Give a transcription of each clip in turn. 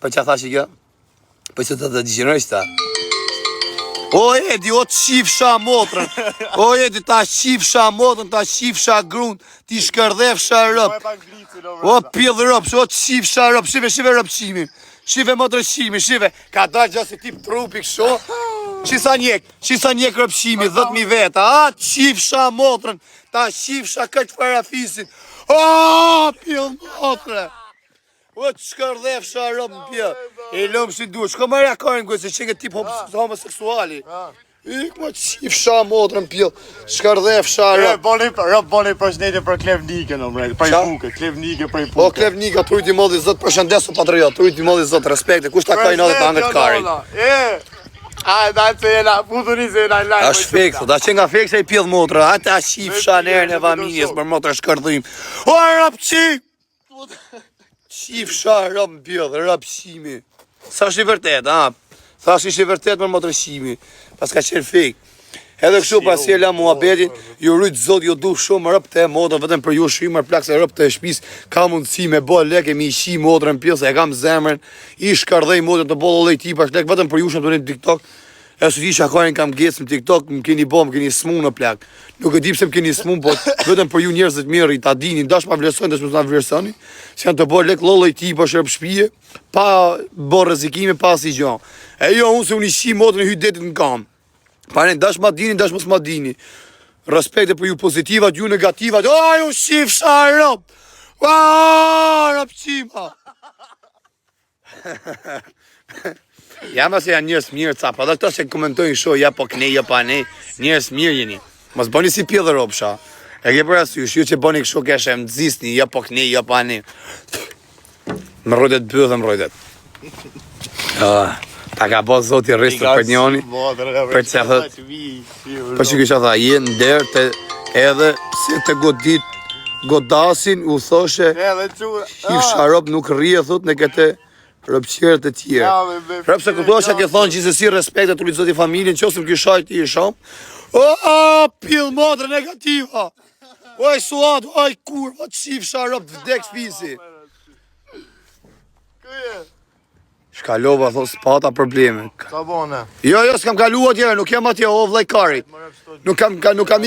Për që thash kjo? Për që të gjinërës ta? O Edi, o të shifsha motrën. O Edi, ta shifsha motrën, ta shifsha grunë, ti shkërdhefsha rëpë. O pjellë rëpë, o të shifsha rëpë, shive rëpëshimi. Shive motrë shimi, shive. Ka dalë gjasë tip trupi kësho. Qisa njek rëpëshimi, 10.000 veta. A, të shifsha motrën, ta shifsha këtë parafisin. O, pjellë motrë. O të shkërdhefsha rëpë në pjellë. E lëmë si duhe, shko marja karin kërë, se që ke tip homoseksuali. Ik më të shifsha motrën pjellë, shkërdhefsha rëpë. Boni përshëndetje për Klevnikën, prej puke, Klevnikë prej puke. O Klevnika, trujti modhi zot, përshëndesu patriot, trujti modhi zot, respekte, kush ta ka i nadhe të angët karin? Da që jena, puturi se jena lajmë. A shfekso, da që nga fekse i pjellë motrë, a ta shifsha nërën e familjes për motrë shkërdhim. O rëpëqik! Shifsha rëpë pjellë, rëpëshimi. Sa është i vërtet, a? Sa është i vërtet për motrëshimi, pas ka qenë fake. Edhe kështu pas e la muhabetin, ju rujtë zot, ju du shumë rëpë të motrën, vetëm për ju shrimër plak se rëpë të shpis, ka mundësi me bo leke, mi shi motrën pjellë, se e kam zemrën, i shkardhej motrën të bollo lej tipa, lek, vetëm për ju shumë të një TikTok, e së di shakarin kam gecë në TikTok, më keni bo, më keni smu në plak. Nuk e di pse më keni smu, po vetëm për ju njerëzit mirë, i ta dini, dash ma vlerësoni, dash ma vlerësoni, se janë të bo lek lolloj tipa, shërp shpije, pa bo rrezikime, pa si gjo. E jo, unë se unë i shi motrën hy detit në kam. Paren, dash ma dini, dash mos ma dini. Respekte për ju pozitivat, ju negativat. O, ju shifsha rëp! O, rëpqima! Jam se janë njërës mirë capa, dhe këta që komentojnë show, ja po kënej, ja pa nej, njërës mirë jeni. Mos bëni si pjellë rëpsha. E ke për asysh, ju që bëni kësho keshe më dzisni, ja po kënej, ja pa nej. Më rojdet bëdhe, më rojdet. Ta ka po zoti rristë për njoni, për që thët, për që kësha tha, jenë ndërë të edhe se të godasin u thoshe, shifsha rëpë nuk rrije, thot, në këte rëpqirët e tjerë. Rëpë se këtosha ke thonë gjithësësi respekt e të rritë zoti familjen, qësëm këshaj të i shumë, o, pil modrë negativa, oj suat, oj kur, o të shifsha rëpë të vdek shpisi. Shkalova, thot, s'pata probleme. Sa bone? Jo, s'kam kalu atje, nuk jam atje, o vllai karit. Nuk kam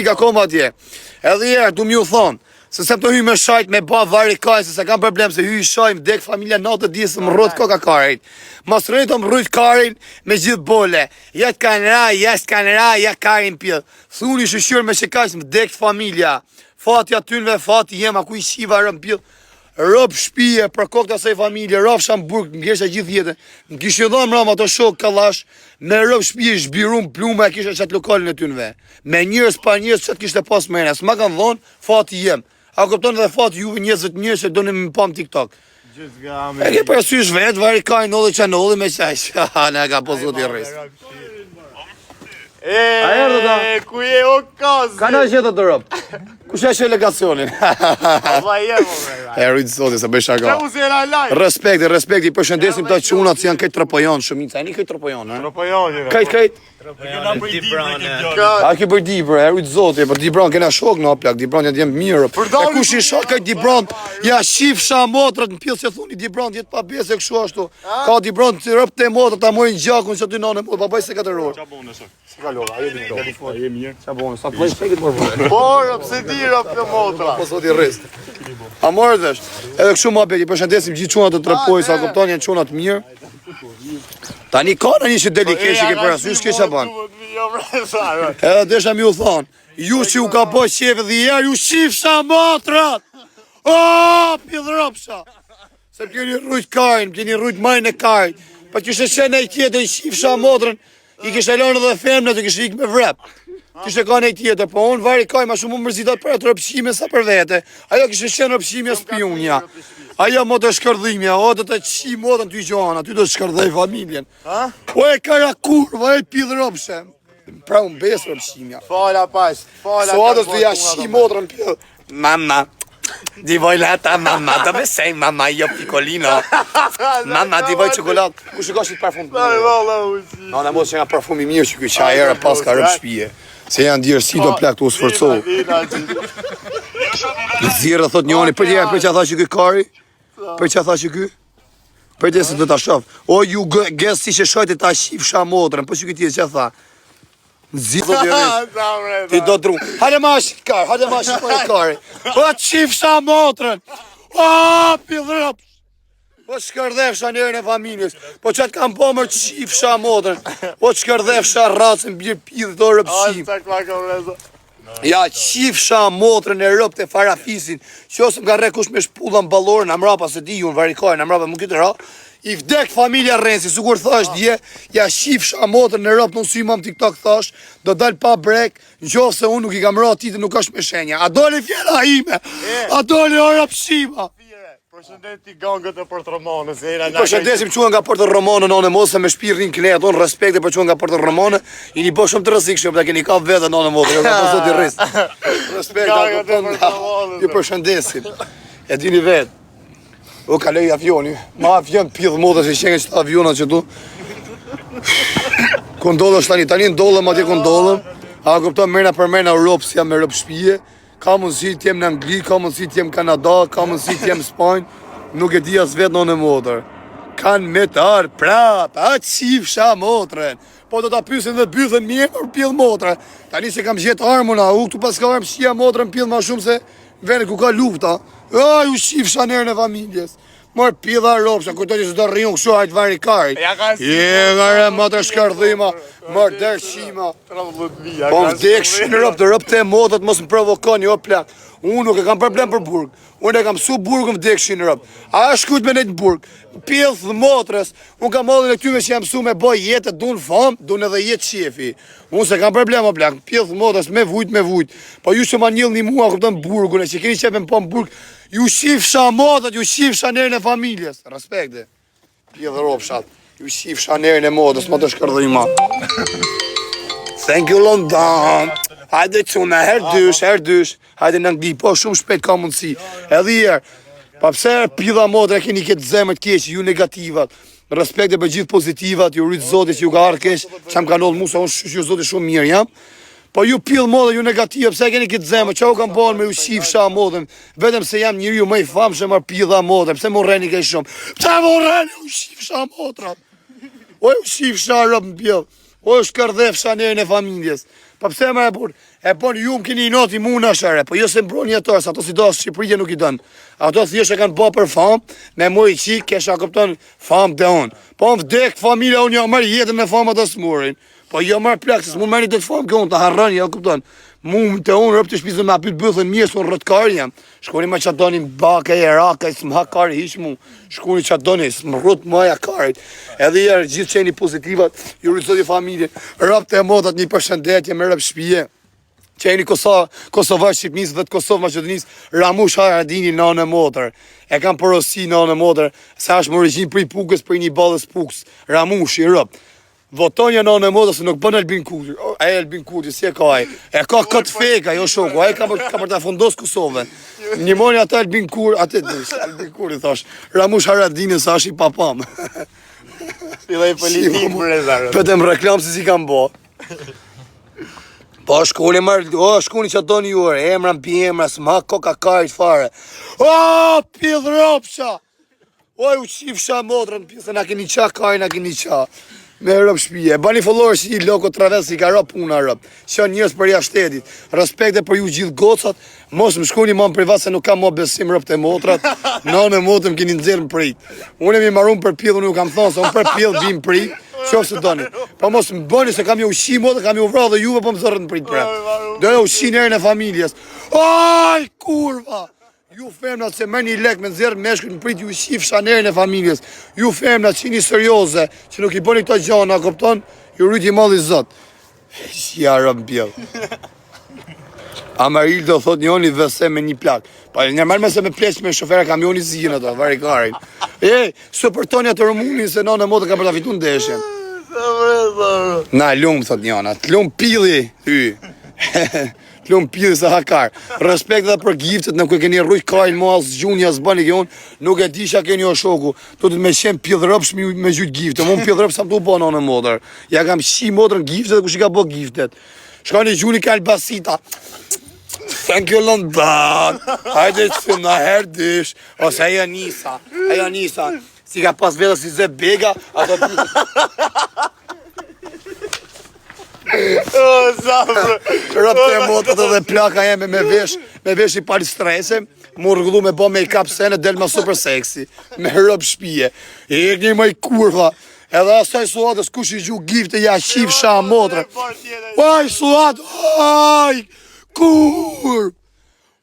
ik akoma atje. Edhe herë, du m'ju thonë, se se më të hyj me shajt me ba vari kaj, se se kam problem, se hyj shajt, m'dek familja natë të disë, më rrët koka karit. Mas rrët të më rrët karin me gjithë bole. Ja t'kan ra, ja karin pjellë. Thuni shëshyrë me shekajsh, m'dek familja. Fati atynve, fati jem, aku i shiva rëm pjellë. Rëpë shpije për kokët asaj familje, rëpë Shamburg, më kjesha gjithë jetën, më kishë dhëmë rëmë ato shokë kalash, me rëpë shpije zbirum plume e kisha qatë lokalin e tynve. Me njërës pa njërës që të kishte pas mërëna, s'ma kanë dhonë, fati jem. A këptonë dhe fati juve njëzët njërës që do në më pam TikTok. E ke për asysh vetë, vari ka i nodhe që nodhe me qaj, ne ka po zoti rrisë. Ku je o kazë? Ka në gjithë të rëpë? Kush e që legacionin? E rritë sotë, se bëj shaka. Respekti, përshëndesim të qunat që janë këtë tropojon, shumica. E një këtë tropojon, e? Tropojon, Këtë. A ki për Dibra, e rritë zotë, për Dibran kena shok në plak, Dibran jetë jemë mirë. E kush i shok këtë Dibran, ja shifsha motrët, në pjellë që thuni Dibran jetë pa besë e këshu ashtu. Ka Dibran të rëpë të motrët, ta mojnë gjakun që ty nane motrë, pa bëjë se këtë rrë. Po zoti rrist. A morë dhe është. Edhe kështu ma beti, përshëndesim gjithë qunat të trepoj, sa këpton janë qunat mirë. Tani ka në një që delikesh që ke për asysh kisha banë. Edhe desha mi u thonë, ju që u ka po qeve dhe jerë, ju shifsha motrat! O, pidhropsha! Se keni rrujt karin, keni rrujt majnë e karin. Pa kështë qenë e tjetër i shifsha motrën, i kështë elonë dhe femnët, i kështë ikë me vrep. Kështë e ka nej tjetër, po unë vari kaj ma shumë më mërzitat për atë rëpshime sa për vete. Ajo kështë qenë rëpshime spionja. Ajo më të shkërdhimja, o të të qi modën të i gjohana, ty të shkërdhej familjen. O e karakur, o e pidhropshe. Pra unë besë rëpshimja. Fala pas, fala. So atës të ja qi modrën pidhë. Mama, di voj lata, mama, të besej, mama, jo pikolino. Mama, di voj qokolat. Ku shiko shqit parfum të mirë? No, në mos që nga parfumi mirë që këj qa era pas ka rëp shpije. Se janë djerësi do plak të u sforcohë. Zirë thot njoni, për që tha që këj kari? Për që tha që këj? Për të se do ta shoh. O ju gës si që shojtë ta shifsha motrën, po çu ti çfarë tha? Zito ti ti do dru. Hajde mash kar, hajde mash për kar. Po shifsha motrën. O pillrop. Po shkërdhefsha njerën e familjes. Po çat kam po më shifsha motrën. Po shkërdhefsha racën bir pidh do rëpsim. Ja qifsha motrën e rëpt e farafisin. Qosëm ka rekush me shpullën balorën, amrapa se di ju në varikajnë, amrapa më këtë ra. I vdek familja Rensi, su kur thash dje, ja qifsha motrën e rëpt, në sy mam TikTok thash, do dal pa brek, në qofë se unë nuk i kam ra titë, nuk është me shenja. A doli fjera ime, a doli o rëpshima. Përshëndeti gangët e Porto Romanës. Përshëndesim qua nga Porto Romanë nënë mos se me shpirtin këne ato në respekte për qua nga Porto Romanë, i një bo shumë të rëzikshëm, da keni ka vete nënë motrë, ka të zoti rrisë. Respekt, ju përshëndesim. E dini vetë. O kalej avioni, ma avion pidhë motrë se qenjë që të avionat që tu. Kondollë është tani ndollëm, atje kondollëm. A kupton mërna për mërna Europë si jam me rëpë shpije. Ka mundësi t'jem në Angli, ka mundësi t'jem Kanada, ka mundësi t'jem Spanjë, nuk e di as vetë në motrë. Kanë me të arë prapë, a qifsha motrën. Po do t'a pysin dhe bythën mirë për pjellë motrë. Tani se kam gjetë armuna, u këtu pas ka armë shqia motrën pjellë ma shumë se vene ku ka lufta. A, ju qifsha nërën e familjes. Mërë pjellë ropësha, kujtoj që do rriun kështu hajtë varikarit. Jegare, ma të shkardhima, mërë dërshima. Po vdeksh në rëpë të rëpë të emotët, mos më provokoni, o plak. Unë nuk e kam problem për burg. Unë e kam su burgën vdekshin në rëpë. A shkujt me nejtë burg. Pjellë thë motrës, unë kam modhin e këtyve që jam su me boj jetë, dun famë, dun edhe jetë shefi. Unë se kam problem, o plak. Pjellë thë motrës, me vujt. Po ju që ma njëllë një mua, këpëtën burgun, e që keni qepe më po më burg. Ju shifsha modët, ju shifsha nërën e familjes. Respekte. Pjellë ropshat. Ju shifsha nërën e modës, më të shkërdhima. Thank you London. Hajde quna, herdysh. Hajde në Angli, po shumë shpejt ka mundësi. Edhe jerë, pa pse pjella modë e keni këtë zemët keqë, ju negativat. Respekte për gjithë pozitivat, ju rritë zotit që ju ka arë keqë, që më ka nëllë mu, sa unë shqyë zotit shumë mirë, jam. Po ju pjellë modë, ju negativë, pse keni këtë zemë, që u kam bënë me ju shifsha modën, vetëm se jam njëri ju më i famë që marë pjella modën, pse më rreni ke shumë, pse më rreni ju shifsha modrat, o ju shifsha rëpë në pjellë, o ju shkërdhefsha njerën e familjes, po pse më e bon ju më keni i noti mu në shëre, po jo se mbroni atës, ato si do asë Shqipërije nuk i dënë, ato thjesht e kanë bë për famë, me mu i qikë, kesha këpton famë dhe unë, po më vdek familja unë jo marë jetën me famë atë smurin. Po jo marë plakë, se s'mu mërni të të famë kënë, të harrani, ja kupton. Mu të unë rëpë të shpizën me apyt bëthën mirë, s'unë rëtkarë jam. Shkoni ma qatë doni baka e raka, s'më ha kari hish mu. Shkoni qatë doni, s'më rëtë maja karit. Edhe jerë gjithë qeni pozitivat, ju rëzoti familje. Rëpë të emotat një përshëndetje me rëpë shpije. Qeni Kosovar Shqipnis dhe të Kosovë Maqedonis, Ramush Haradini në motër. E kam porosi në motër, sa është më regjim për i pukës, për një balës pukës. Ramush i rëpë. Votonja në modë se nuk bën Albin Kurti. Ai Albin Kurti si e ka ai? E ka këtë feka, jo shoku. Ai ka për ta fundos Kosovën. Njëmoni atë Albin Kurti, atë Albin Kurti thash. Ramush Haradini sa është i papam. Filloi politikë për rezervë. Vetëm reklam se si kanë bë. Po shkoni shkoni që doni ju, emra mbi emra, s'ma koka karit fare. O, pidhropsha! O, u qifsha motrën, se na keni qa karin, na keni qa. Me rëpë shpije, bani followers që i loko travel si ka rëpë puna rëpë. Që njërës për jashtetit, respekte për ju gjithë gocat, mos më shkuni ma më privat se nuk kam mo besim rëpë të motrat, në motëm keni nëzirë më prit. Unë e mi marun për pjellë, unë ju kam thonë se unë për pjellë bim prit, qofë se doni. Po mos më bëni se kam ju ushi motë, kam ju vra dhe juve po më zërët në prit për. Do e ushi nërën e familjes. Aj, kurva! Ju femnat se merr një lek me nxjerr meshkujt në prit, ju shifsha nërën e familjes. Ju femnat qini serioze, që nuk i bëni këto gjana, kupton? Ju rriti malli zot. Ja rëm bjell. Amaril do thot njoni vese me një plak. Pa normal mëse me pleq me shofera kamioni zinë ato, varikarin. Së për tonja të Rumunin se në modë ka për ta fitu ndeshjen. Na lum thot njona, lum pilli hy. Lum pilli se hakar. Respekt edhe për giftet, nuk e keni rrujt kajnë mo as gjunja s'bani ke unë, nuk e disha keni o shoku. Tu të me qenë pjellërëpsh me gjyt giftet, mu pjellërëpsh sa më tu bëna në modër. Ja kam shi modrën giftet dhe kush i ka bë giftet. Shka një gjuni ka albasita. Thank you London. Hajde që na herdysh. Ose ajo nisa. Si ka pas vetë si Zë Bega, ato rëpë të motët edhe plaka jeme me vesh I palistrese, mu rrgullu me bo make-up sene, del ma super sexy, me rëpë shpije. E një më I kurva, edhe asaj suatës kush I gju gifte ja qif sha motre. Aj suatë, aj, kur!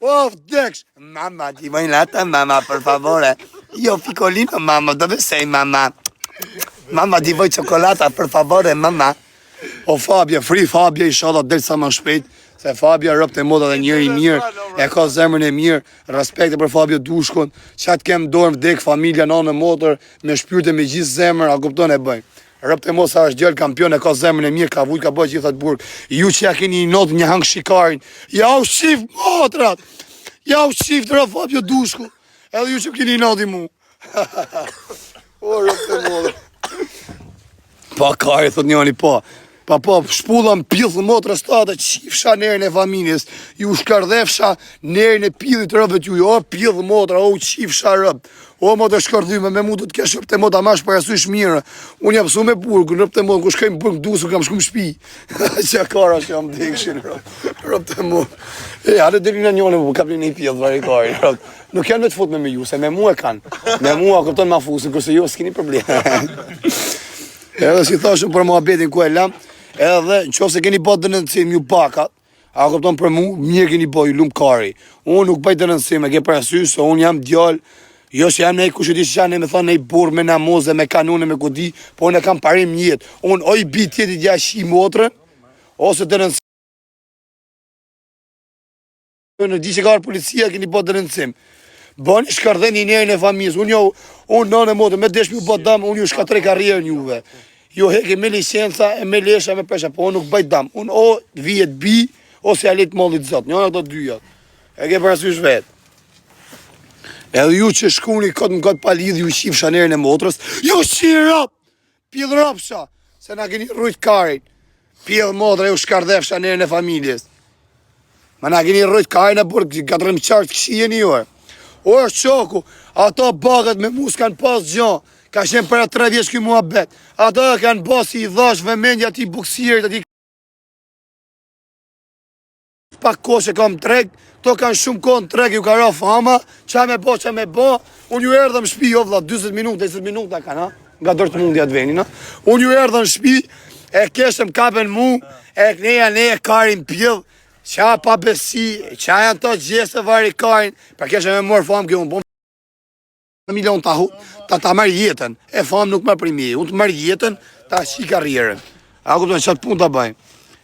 Of, deksh! Mamma, ti vuoi latte, mamma, per favore? Io piccolino, mamma, dove sei, mamma? Mamma, ti vuoi cioccolata, per favore, mamma? O Fabia, free Fabia, inshallah, del sa më shpejt, se Fabia rëpë të moda dhe njëri mirë, e ka zemrën e mirë, respekte për Fabio Dushkon, qatë kem dorën vdek, familja, nanë me motor, me shpyrte me gjithë zemrën, a kupton e bëjnë. Rëpë të mos sa është gjellë kampion, e ka zemrën e mirë, ka vujt, ka bëjt gjithat burg. Ju që ja keni not një hangë shikarin, ja u shif motrat, ja u shif të rëpë Fabio Dushko, edhe ju që keni not I mu. O, rëpë të modë. Pa kari, thot njëni, Pa shpullam pillë motra state, qifsha nerën e familjes, ju shkardhefsha nerën e pillit rëbët ju, o pillë motra, o qifsha rëbë, o mo të shkardhyme, me mu du të kesh rëbë të motra mash për asysh mirë, unë jam su me burgë, rëbë të motra, ku shkajmë burgë dusu, kam shku më shpi, që kara që jam dekshin rëbë të motra, hale dhe një njone mu, kapli një pillë, vari kari, rëbë, nuk janë me të fut me ju, se me mu e kanë, me mu a këpton ma fusin, kërse jo s'kini problem. Edhe si thashëm për muhabetin ku e lam, edhe në qofë se keni po dënëndësim ju bakat, a këpton për mu, mirë keni po ju lumë kari. Unë nuk bëj dënëndësim, e ke parasysh, se unë jam djallë, jo që jam nej kushti që janë, me thonë nej burë, me namoze, me kanune, me kudi, po unë e kam parim njëtë. Unë oj bi tjetit ja shi motrën, ose dënëndësim. Në di që ka arë policia, keni po dënëndësim. Bëni shkardhen I njerën e familjes, unë nënë e motë, me desh mi bët dam, unë ju shkatrej karrierën juve. Jo heke me licenca e me lesha me pesha, po unë nuk bëjt dam. Unë o vijet bi, ose ja letë mollit zot, njëna këto dyjat. E ke parasysh vetë. Edhe ju që shkuni këtë më këtë palidh, ju shif shanerën e motrës, ju shirap, pidh rapsha, se na keni rrujt karin. Pidh motra ju shkardhef shanerën e familjes. Ma na keni rrujt karin e burë, 4 qartë këshien I orë. O është qoku, ato bagët me mu s'kan pas gjo, ka shenë për 3 vjeç këj mua bet, ato kanë basi I dhash vëmendja ati buksirit, ati pak ko që kam treg, to kanë shumë kohë në treg, ju ka ra fama, qa me bo, unë ju erdhëm shpi, jo vla, 20 minuta, 10 minuta kanë, nga dërtë mundja të venin, unë ju erdhëm shpi, e keshëm kapen mu, e këneja karin pjellë, qa pa besi, qa janë të gjese vari karin, për keshëm e morë famë kjo unë, po familja unë ta marrë jetën, e famë nuk më primi, unë të marrë jetën, ta shi karrierën. A kupton çat punë ta bëjmë.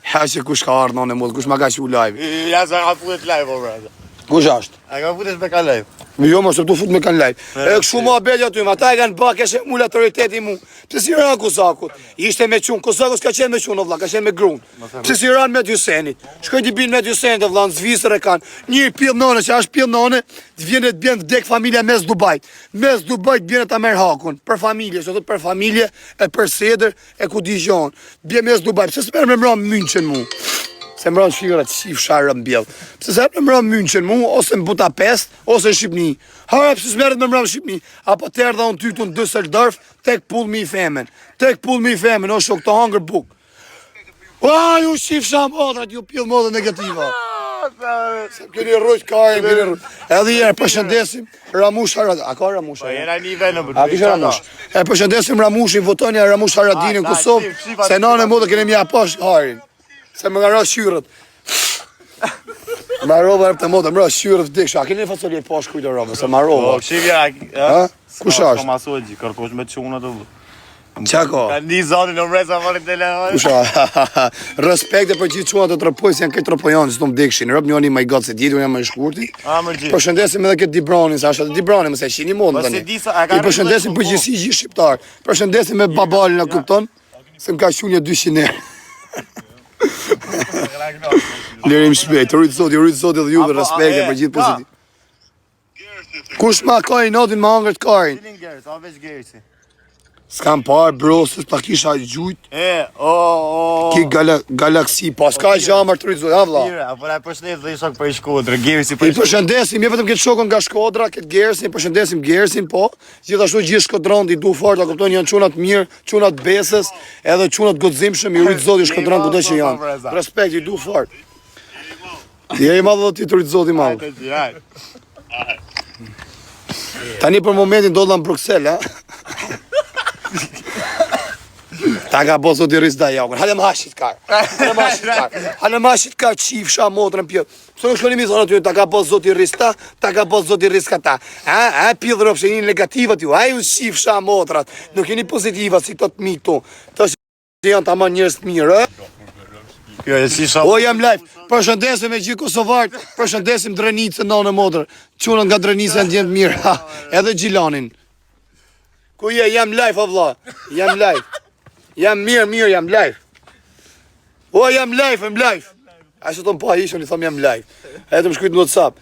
Ha që kush ka ardhur në mod, kush ma ka qiu live. Ja sa ka futet live o brada. Kush është? A ka futet me ka live. Jo mos të fut me kan live. E kështu më abel aty, ata e kanë bë këshë mul autoriteti mu. Pse si ran Kusakut? Ishte me çun, Kusaku s'ka qenë me çun o vlla, ka qenë me grun. Pse si ran me Dysenit? Shkoj ti bin me Dysenit o vlla, në Zvicër e kanë. Një pill none që është pill none, të vjen të bën vdek familja mes Dubajt. Mes Dubajt vjen ta merr hakun për familje, çdo për familje e për sedër e ku digjon. Bie mes Dubajt. Pse s'merr me mram München mu? Se më rënë shqirat qif sharë mbjell. Pse se më rënë München mu, ose në Budapest, ose në Shqipni. Hara, pse s'merët me më rënë Shqipni. Apo të erdha unë tytu në Düsseldorf, tek pull mi I femen. Tek pull mi I femen, o shok të hangër buk. A, ju qif sham odrat, ju pillë modë negativa. Se keni rrujt karin, keni rrujt. Edhe jere, përshëndesim Ramush Haradin. A ka Ramush Haradin? Jena një venë për A kishe Ramush? E përshëndesim Ramushin, votonja Ramush Haradinin në Kosovë, se nane modë keni mja pash harin. Se më nga ra shyrët. Ma rova të modë, më ra shyrët vdikshë. A keni një fasolje pash kujtë rova, se ma rova. Shqivja, Kush është? Ka masojgji, kërkosh me quna të vë. Qa ka? Ka një zonin në mresa për telefon. Kush është? Respekte për gjithë quna të trapojës, janë këtë trapojanë që të më dikshin. Rëp njoni ma I gatë se djetë, unë jam ma I shkurti. Përshëndesim edhe këtë Dibranin, sa është Dibranin, mëse shini modën të një. I përshëndesim përgjithsi gjithë shqiptar. Përshëndesim me babalin, a kupton? Se më ka shunja 200 nërë. Lirim shpejt, rritë sot edhe juve respekte për gjithë pozitiv. Kush ma ka I notin ma angër të karin? Cilin Gerës, a veç Gerësi? S'kam parë bro, se ta kisha gjujt. Ki galaksi, pa s'ka gjamër të rritë, ha vlla. Mire, apo na përshëndet dhe i shok për i Shkodrë, Gersi I për i Shkodrë. përshëndesim, je vetëm këtë shokën nga Shkodra, këtë Gersin, përshëndesim Gersin, po. Gjithashtu gjithë Shkodran i du fort, a kupton janë çunat mirë, çunat besës, edhe çunat goximshëm, i rrit Zoti Shkodran kudo që janë. Respekt, i du fort. Je i madh ti të rrit Zoti i madh. Tani për momentin do në Bruxelles, ha? Ta ka bo zoti rizda jakën, hale ma hashit kar, hale ma hashit kar qifsha motrën pjë. Pësë në shkollimi thonë aty, ta ka bo zoti rizda, ta ka bo zoti rizka ta. A pjë dhe ropshe, jeni negativat ju, a ju qifsha motrat, nuk jeni pozitivat si të të mitu. Të që janë ta ma njërës të mirë, O, jam live, përshëndesim e gjithë Kosovarët, përshëndesim Drenicën në motrë, qunën nga Drenica në gjendë mirë, ha, edhe Gjilanin. Ku je, jam live, o vlla, jam live. Jam mirë, jam live. O, jam live. A që të më pa ishën, i thom jam live. E të më shkujt në WhatsApp.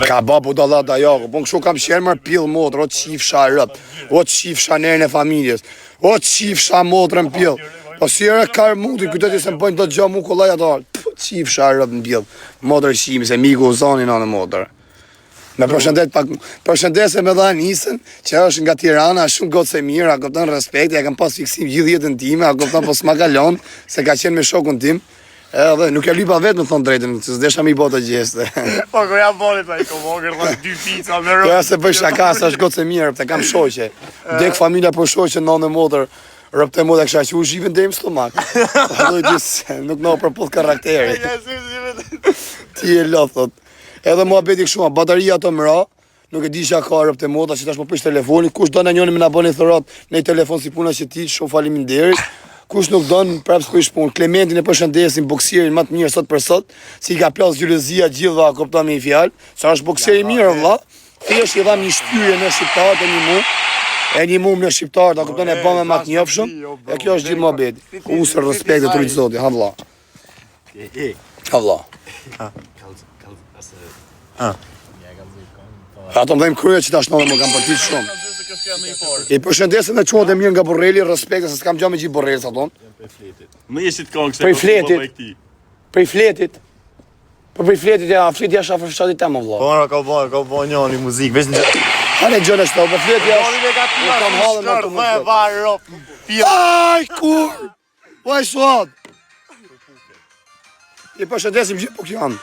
Ka ba budallat da jako, po në kështu kam qenë mërë pillë motrë, o të qifsha rëp, o të qifsha nërën e familjes, o të qifsha motrën pillë. Po si ere karë mundi, këtë të se më bëjnë do të gjë mu kollaj ato, qifsha rëp në pillë, motrë shimi, se miku uzani në motrë. Me përshëndesim edhe Anisën, që është nga Tirana, shumë gotë se mirë, a këpëton respekt, ja kam pas fiksim gjithë jetën time, a këpëton po s'ma kalon, se ka qenë me shokun tim. Edhe nuk e lypa vetë më thonë drejtën, se s'desha mi botë të gjeste. Po, ko jam bolit a i komogër, dhe 2 pizza me rëmë. Kjo se bëj shaka, se është gotë se mirë, te kam shoqe. Dek familja për shoqe në në motër, rëpte motër kësha që u zhivin dhe im stomak. Nuk në për puth karakteri. Ti e loth, thot. Edhe mua beti këshuma, bataria të mëra, nuk e di që ka rëpte mota, që tash më prish telefoni, kush do në njoni me në bëni thërat në i telefon si puna që ti, shumë faleminderit. Kush nuk donë, prapë s'ku ish punë, Klementin e përshëndesim, boksierin më të mirë sot për sot, si ka plas gjylëzia gjitha, kopta me i fjalë, sa është boksieri mirë, vlla, thjesht i dham një shtyje në shqiptarët e një mu në shqiptarët, a kopton e bëme më të njofshëm, e kjo është gjithë më beti. Usër respekt e të rritë zoti, ha vlla. Ha vlla. Ato më dhejmë kryet që tash në dhe më kam përtit shumë. I përshëndesim dhe quat e mirë nga Borrelli, respekt, se s'kam gjo me gjithë Borrelli, sa tonë. Më jeshit kongë se Prej fletit. Prej fletit. Po prej fletit, ja, fleti ja shafër fshatit temë, vlla. Po, ka bo njën i muzikë, veç në gjë. Hane gjënë është, po fleti ja është... Aj, kur! Vaj suat! I përshëndesim gjithë po kjo janë.